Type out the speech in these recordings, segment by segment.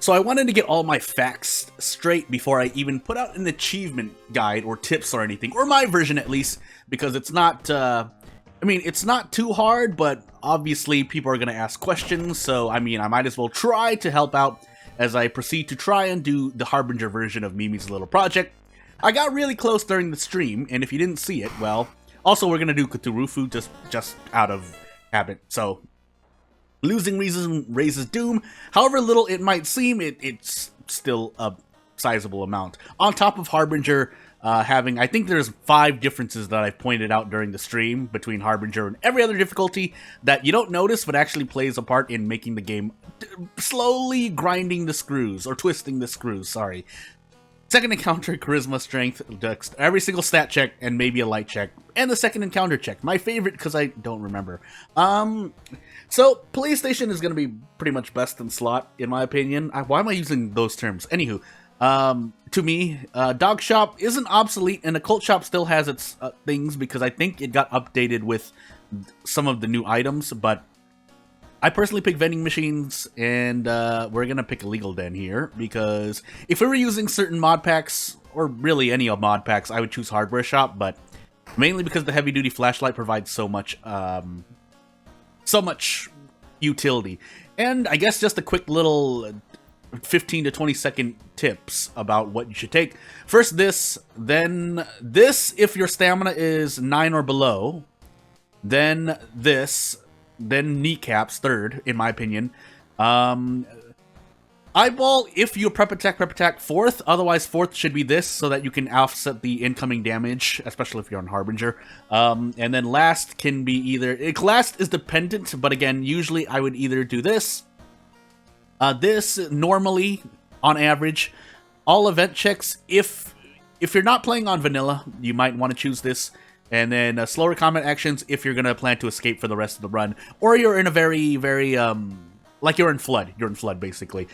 So I wanted to get all my facts straight before I even put out an achievement guide or tips or anything, or my version at least, because it's not, I mean, it's not too hard, but obviously people are going to ask questions, so I mean, I might as well try to help out as I proceed to try and do the Harbinger version of Mimi's little project. I got really close during the stream, and if you didn't see it, well, also we're going to do Cthulhu just out of habit, so losing reason raises doom. However little it might seem, it's still a sizable amount. On top of Harbinger having, I think there's 5 differences that I've pointed out during the stream between Harbinger and every other difficulty that you don't notice but actually plays a part in making the game slowly grinding the screws, or twisting the screws, sorry. Second encounter, charisma, strength, dex, every single stat check, and maybe a light check. And the second encounter check. My favorite, because I don't remember. So, police station is going to be pretty much best in slot, in my opinion. Why am I using those terms? Anywho, to me, dog shop isn't obsolete, and the cult shop still has its things, because I think it got updated with some of the new items, but I personally pick vending machines, and we're going to pick a legal den here, because if we were using certain mod packs, or really any of mod packs, I would choose hardware shop, but mainly because the heavy-duty flashlight provides so much utility. And I guess just a quick little 15 to 20 second tips about what you should take. First this, then this if your stamina is 9 or below, then this, then kneecaps, third, in my opinion. Eyeball, if you prep attack, fourth. Otherwise, fourth should be this, so that you can offset the incoming damage, especially if you're on Harbinger. And then last can be either... Last is dependent, but again, usually I would either do this. This, normally, on average. All event checks, if you're not playing on vanilla, you might want to choose this. And then slower combat actions if you're going to plan to escape for the rest of the run. Or you're in a very, like you're in Flood. You're in Flood, basically.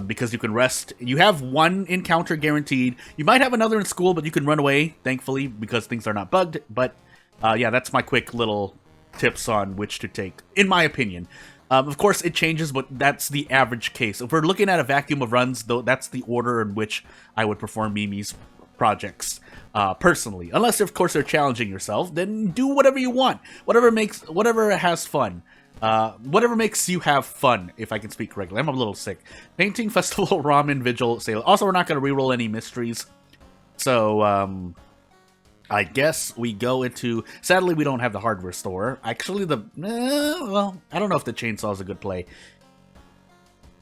Because you can rest. You have 1 encounter guaranteed. You might have another in school, but you can run away, thankfully, because things are not bugged. But, yeah, that's my quick little tips on which to take, in my opinion. Of course, it changes, but that's the average case. If we're looking at a vacuum of runs, though, that's the order in which I would perform Mimi's projects, personally. Unless, of course, they're challenging yourself, then do whatever you want. Whatever has fun. Whatever makes you have fun, if I can speak correctly. I'm a little sick. Painting, Festival, Ramen, Vigil, Sail. Also, we're not going to reroll any mysteries. So, I guess we go into... Sadly, we don't have the hardware store. Actually, well, I don't know if the chainsaw is a good play.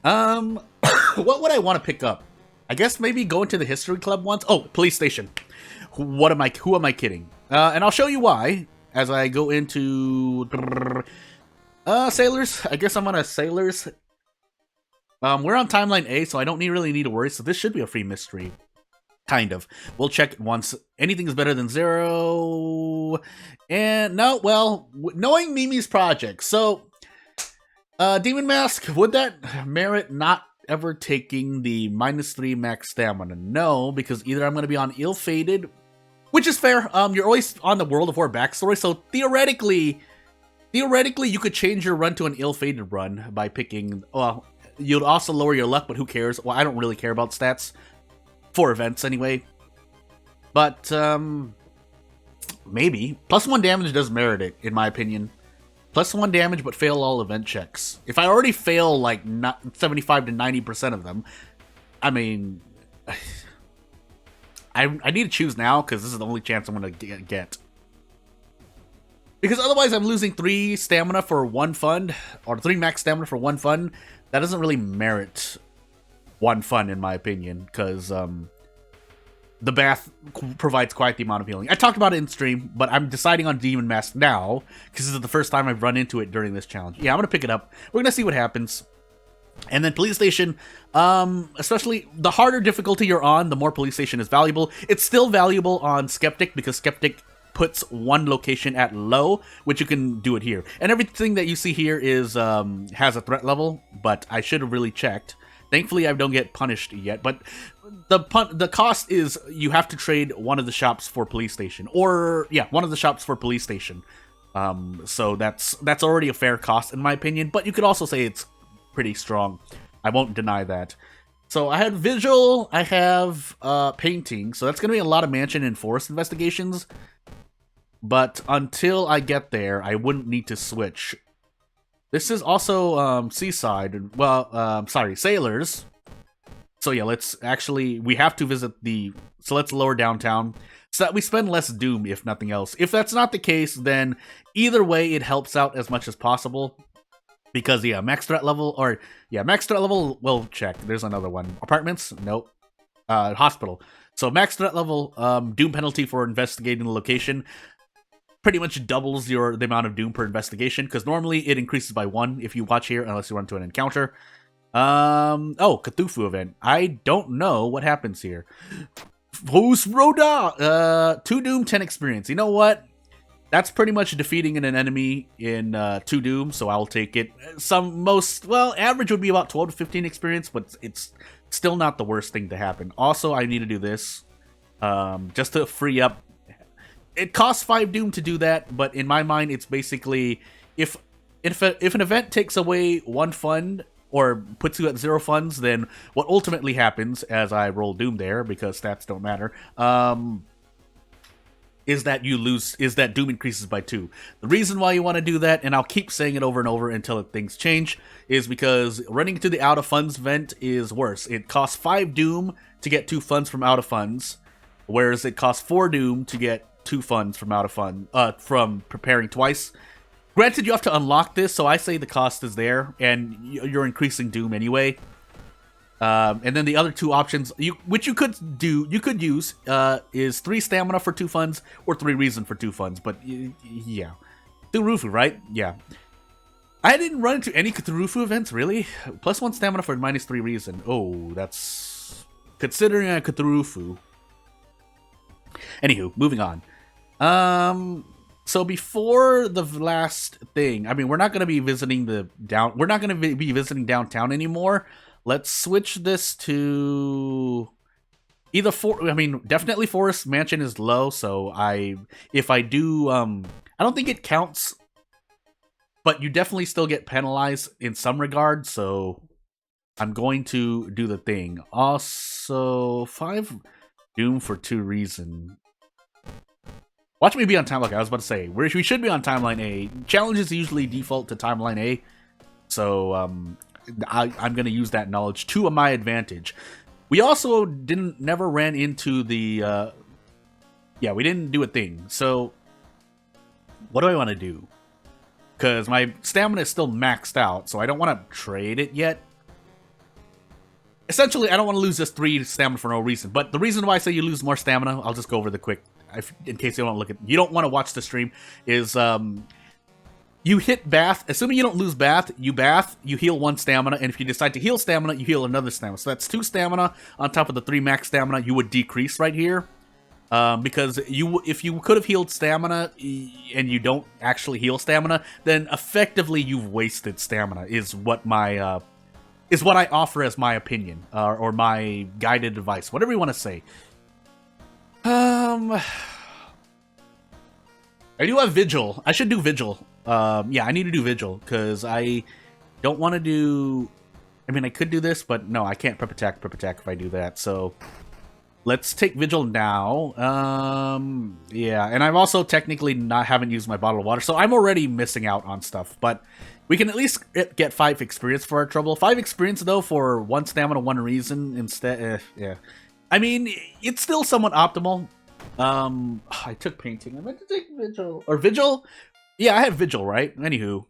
What would I want to pick up? I guess maybe go into the history club once. Oh, police station. Who am I kidding? And I'll show you why as I go into sailors. I guess I'm on a sailors. We're on timeline A, so I don't really need to worry. So this should be a free mystery. Kind of. We'll check it once. Anything is better than 0. And no, well, knowing Mimi's project. So, Demon Mask, would that merit not ever taking the -3 max stamina? No, because either I'm going to be on ill-fated, which is fair. You're always on the World of War backstory, so theoretically you could change your run to an ill-fated run by picking, well, you'd also lower your luck, but who cares? Well, I don't really care about stats for events anyway. But maybe +1 damage does merit it, in my opinion. +1 damage, but fail all event checks. If I already fail, like, 75 to 90% of them, I mean... I need to choose now, because this is the only chance I'm going to get. Because otherwise I'm losing 3 stamina for 1 fund, or 3 max stamina for 1 fund. That doesn't really merit 1 fund, in my opinion, because... the bath provides quite the amount of healing. I talked about it in stream, but I'm deciding on Demon Mask now, because this is the first time I've run into it during this challenge. Yeah, I'm going to pick it up. We're going to see what happens. And then Police Station, especially the harder difficulty you're on, the more Police Station is valuable. It's still valuable on Skeptic, because Skeptic puts 1 location at low, which you can do it here. And everything that you see here is has a threat level, but I should have really checked. Thankfully, I don't get punished yet, but the cost is you have to trade one of the shops for police station, or yeah, one of the shops for police station. So that's already a fair cost in my opinion, but you could also say it's pretty strong. I won't deny that. So I had visual, I have painting, so that's going to be a lot of mansion and forest investigations. But until I get there, I wouldn't need to switch. This is also seaside, well, sorry, sailors. So yeah, we have to visit so let's lower downtown, so that we spend less Doom, if nothing else. If that's not the case, then either way, it helps out as much as possible. Because, yeah, max threat level, we'll check. There's another one. Apartments? Nope. Hospital. So max threat level, Doom penalty for investigating the location pretty much doubles the amount of Doom per investigation, because normally it increases by 1 if you watch here, unless you run into an encounter. Cthulhu event. I don't know what happens here. Who's Roda? 2 Doom, 10 experience. You know what? That's pretty much defeating an enemy in 2 Doom, so I'll take it. Average would be about 12 to 15 experience, but it's still not the worst thing to happen. Also, I need to do this, just to free up. It costs 5 Doom to do that, but in my mind, it's basically, if an event takes away 1 fund, or puts you at 0 funds, then what ultimately happens, as I roll Doom there, because stats don't matter, is that Doom increases by 2. The reason why you want to do that, and I'll keep saying it over and over until things change, is because running into the out of funds event is worse. It costs 5 Doom to get 2 funds from out of funds, whereas it costs 4 Doom to get 2 funds from out of fund, from preparing twice. Granted, you have to unlock this, so I say the cost is there, and you're increasing Doom anyway. And then the other 2 options, which you could use, is 3 stamina for 2 funds, or 3 reason for 2 funds, but yeah. Cthulhu, right? Yeah. I didn't run into any Cthulhu events, really. +1 stamina for -3 reason. Oh, that's... considering a Cthulhu. Anywho, moving on. So before the last thing, I mean, we're not going to be visiting we're not going to be visiting downtown anymore. Let's switch this to either definitely Forest Mansion is low, so if I do, I don't think it counts, but you definitely still get penalized in some regard, so I'm going to do the thing. Also, 5 Doom for 2 reason. Watch me be on timeline. I was about to say, we should be on timeline A. Challenges usually default to timeline A, so I'm going to use that knowledge to my advantage. We also never ran into the, we didn't do a thing. So, what do I want to do? Because my stamina is still maxed out, so I don't want to trade it yet. Essentially, I don't want to lose this 3 stamina for no reason. But the reason why I say you lose more stamina, I'll just go over the quick, in case you don't you don't want to watch the stream, is you hit bath. Assuming you don't lose bath, you heal 1 stamina, and if you decide to heal stamina, you heal another stamina. So that's 2 stamina on top of the 3 max stamina you would decrease right here. Because if you could have healed stamina and you don't actually heal stamina, then effectively you've wasted stamina. Is what I offer as my opinion, or my guided advice, whatever you want to say. I do have Vigil. I should do Vigil. Yeah, I need to do Vigil, because I don't want to do... I mean, I could do this, but no, I can't prep attack if I do that, so... Let's take Vigil now. Yeah, and I've also technically haven't used my bottle of water, so I'm already missing out on stuff, but... We can at least get 5 experience for our trouble. 5 experience, though, for 1 stamina, 1 reason, instead... yeah. I mean, it's still somewhat optimal. I took painting. I meant to take Vigil. Or Vigil? Yeah, I have Vigil, right? Anywho.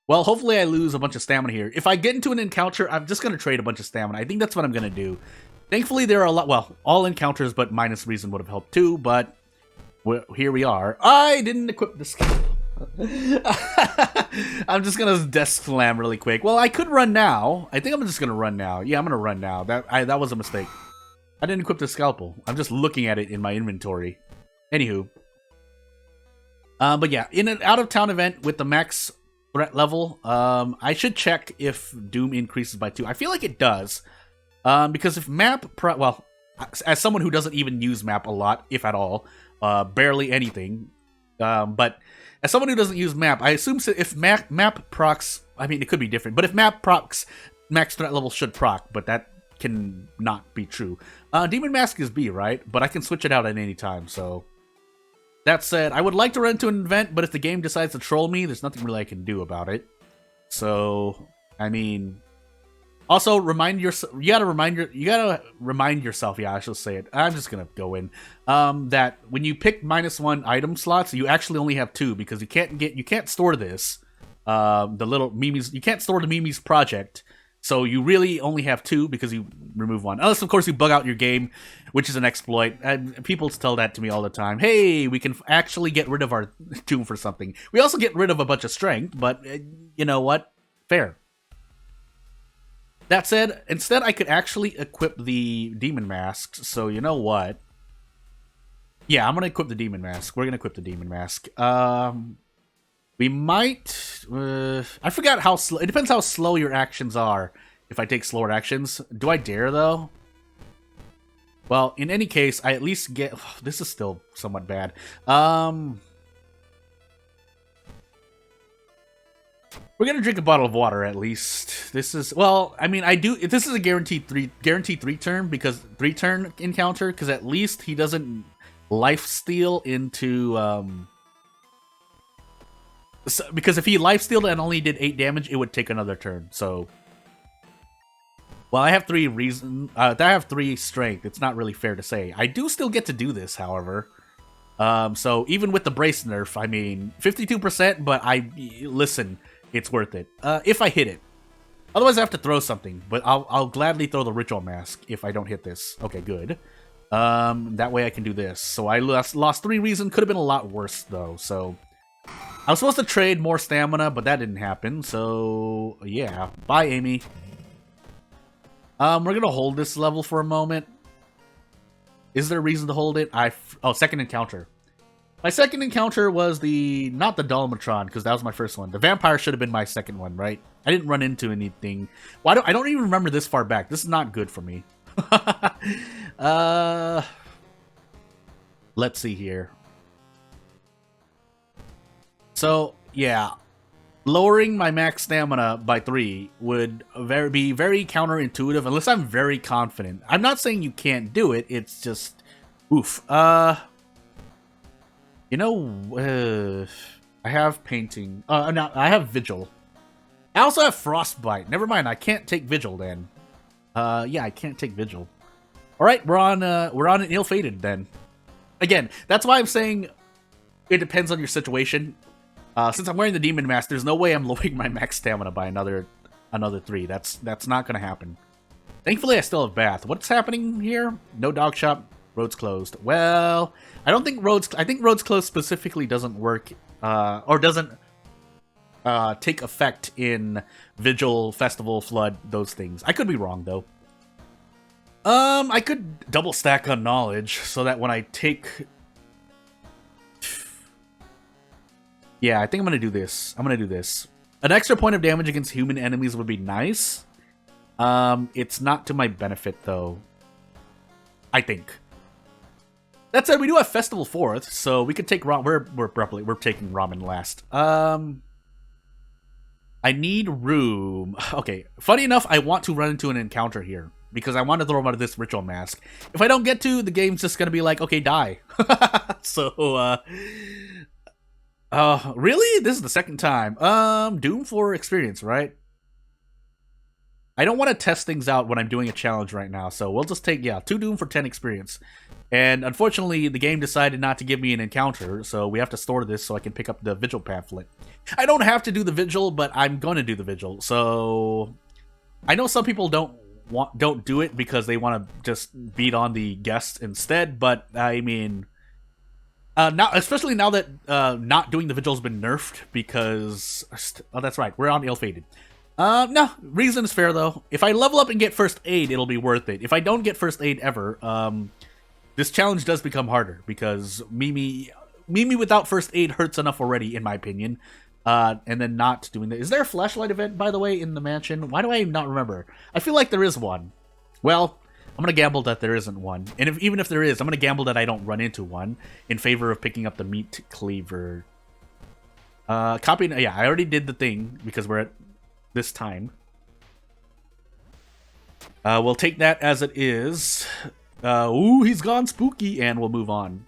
Well, hopefully I lose a bunch of stamina here. If I get into an encounter, I'm just going to trade a bunch of stamina. I think that's what I'm going to do. Thankfully, there are a lot... Well, all encounters, but minus reason would have helped too, but... here we are. I didn't equip the skill. I'm just gonna desk slam really quick. Well, I could run now. I think I'm just gonna run now. Yeah, I'm gonna run now. That was a mistake. I didn't equip the scalpel. I'm just looking at it in my inventory. Anywho. But yeah, in an out-of-town event with the max threat level, I should check if Doom increases by 2. I feel like it does. Because if map... well, as someone who doesn't even use map a lot, if at all, barely anything, but... As someone who doesn't use map, I assume if map procs... I mean, it could be different, but if map procs, max threat level should proc, but that can not be true. Demon Mask is B, right? But I can switch it out at any time, so... That said, I would like to run into an event, but if the game decides to troll me, there's nothing really I can do about it. So, I mean... Also, remind yourself. You gotta remind yourself. Yeah, I should say it. I'm just gonna go in. That when you pick -1 item slots, you actually only have 2 because you can't store this. The little Mimi's. You can't store the Mimi's project, so you really only have 2 because you remove 1. Unless, of course, you bug out your game, which is an exploit. And people tell that to me all the time. Hey, we can actually get rid of our Doom for something. We also get rid of a bunch of strength, but you know what? Fair. That said, instead I could actually equip the Demon Masks, so you know what? Yeah, I'm going to equip the Demon Mask. We're going to equip the Demon Mask. We might... I forgot how slow... It depends how slow your actions are if I take slower actions. Do I dare, though? Well, in any case, I at least get... this is still somewhat bad. We're gonna drink a bottle of water at least. This is, well, I mean, this is a guaranteed 3 turn because 3 turn encounter because at least he doesn't life steal into because if he life stealed and only did 8 damage, it would take another turn. So, well, I have 3 I have 3 strength. It's not really fair to say. I do still get to do this, however. So even with the brace nerf, I mean, 52%, but listen. It's worth it. If I hit it. Otherwise, I have to throw something. But I'll gladly throw the Ritual Mask if I don't hit this. Okay, good. That way I can do this. So I lost 3 reason. Could have been a lot worse, though. So I was supposed to trade more stamina, but that didn't happen. So, yeah. Bye, Amy. We're going to hold this level for a moment. Is there a reason to hold it? Oh, second encounter. My second encounter was not the Dalmatron, because that was my first one. The vampire should have been my second one, right? I didn't run into anything. Well, I don't even remember this far back. This is not good for me. Let's see here. So, yeah. Lowering my max stamina by 3 would be very counterintuitive, unless I'm very confident. I'm not saying you can't do it, it's just... Oof. You know, I have painting. No, I have vigil. I also have frostbite. Never mind, I can't take vigil then. Yeah, I can't take vigil. All right, we're on an ill-fated then. Again, that's why I'm saying it depends on your situation. Since I'm wearing the demon mask, there's no way I'm lowering my max stamina by another 3. That's not gonna happen. Thankfully, I still have bath. What's happening here? No dog shop. Roads closed. Well, I don't think roads... I think roads closed specifically doesn't work, or doesn't take effect in Vigil, Festival, Flood, those things. I could be wrong, though. I could double stack on knowledge, so that when I take... Yeah, I think I'm gonna do this. An extra point of damage against human enemies would be nice. It's not to my benefit, though. I think. That said, we do have Festival 4th, so we could take we're taking Ramen last. I need room. Okay, funny enough, I want to run into an encounter here because I want to throw him out of this Ritual Mask. If I don't get to, the game's just gonna be like, okay, die. So, really? This is the second time. Doom for experience, right? I don't want to test things out when I'm doing a challenge right now, so we'll just take, 2 Doom for 10 experience. And unfortunately, the game decided not to give me an encounter, so we have to store this so I can pick up the Vigil pamphlet. I don't have to do the Vigil, but I'm going to do the Vigil, so... I know some people don't do it because they want to just beat on the guests instead, but, I mean... especially now that not doing the Vigil has been nerfed, because... Oh, that's right, we're on ill-fated. No, reason is fair, though. If I level up and get first aid, it'll be worth it. If I don't get first aid ever, this challenge does become harder, because Mimi without first aid hurts enough already, in my opinion. And then not doing that. Is there a flashlight event, by the way, in the mansion? Why do I not remember? I feel like there is one. Well, I'm gonna gamble that there isn't one. And even if there is, I'm gonna gamble that I don't run into one, in favor of picking up the meat cleaver. Copying, yeah, I already did the thing, because we're at this time. We'll take that as it is. Ooh, he's gone spooky, and we'll move on.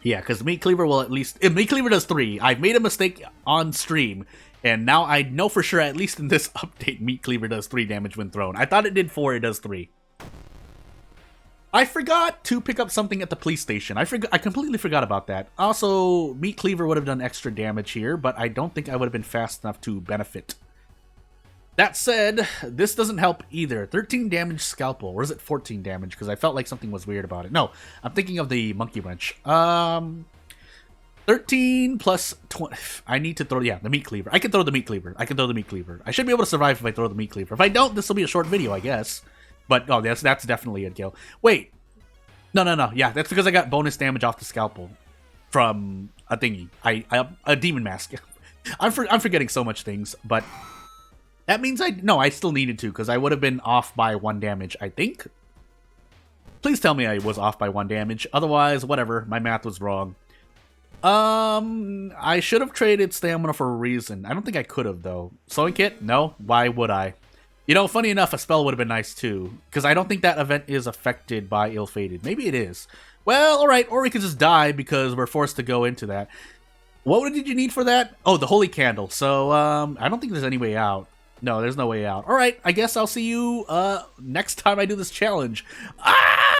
Yeah, because Meat Cleaver will at least... Meat Cleaver does 3. I've made a mistake on stream, and now I know for sure, at least in this update, Meat Cleaver does 3 damage when thrown. I thought it did 4, it does 3. I forgot to pick up something at the police station. I completely forgot about that. Also, Meat Cleaver would have done extra damage here, but I don't think I would have been fast enough to benefit. That said, this doesn't help either. 13 damage Scalpel, or is it 14 damage? Because I felt like something was weird about it. No, I'm thinking of the Monkey Wrench. 13 plus 20. I need to throw, yeah, the Meat Cleaver. I can throw the Meat Cleaver. I should be able to survive if I throw the Meat Cleaver. If I don't, this will be a short video, I guess. But, oh, that's definitely a kill. Wait. No. Yeah, that's because I got bonus damage off the Scalpel from a thingy. A Demon Mask. I'm forgetting so much things, but... That means I still needed to, because I would have been off by 1 damage, I think. Please tell me I was off by 1 damage. Otherwise, whatever. My math was wrong. I should have traded stamina for a reason. I don't think I could have, though. Sewing kit? No. Why would I? You know, funny enough, a spell would have been nice, too. Because I don't think that event is affected by Ill-Fated. Maybe it is. Well, alright. Or we could just die, because we're forced to go into that. What did you need for that? Oh, the Holy Candle. So, I don't think there's any way out. No, there's no way out. Alright, I guess I'll see you next time I do this challenge. Ah!